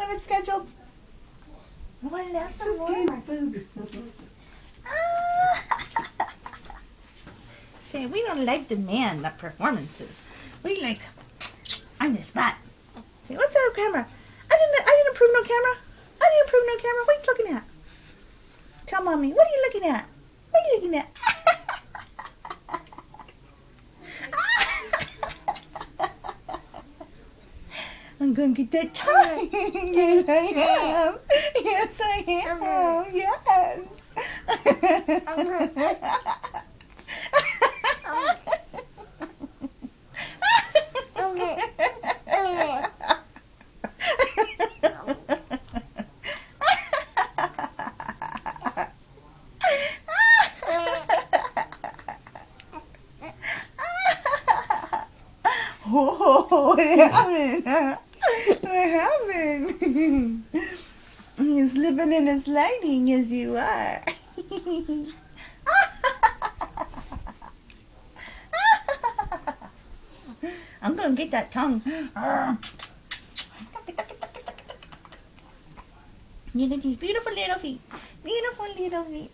when it's scheduled? Well, that's Just getting food. See, we don't like demand of performances. We like on the spot. Say, what's that camera? I didn't approve no camera. I didn't approve no camera. What are you looking at? Tell mommy, what are you looking at? What are you looking at? I'm going to get that tongue. Yes, I am. Yes, I am. Yes. Oh, what happened? What happened? He's living in his lighting as you are. I'm gonna get that tongue. You know these beautiful little feet. Beautiful little feet.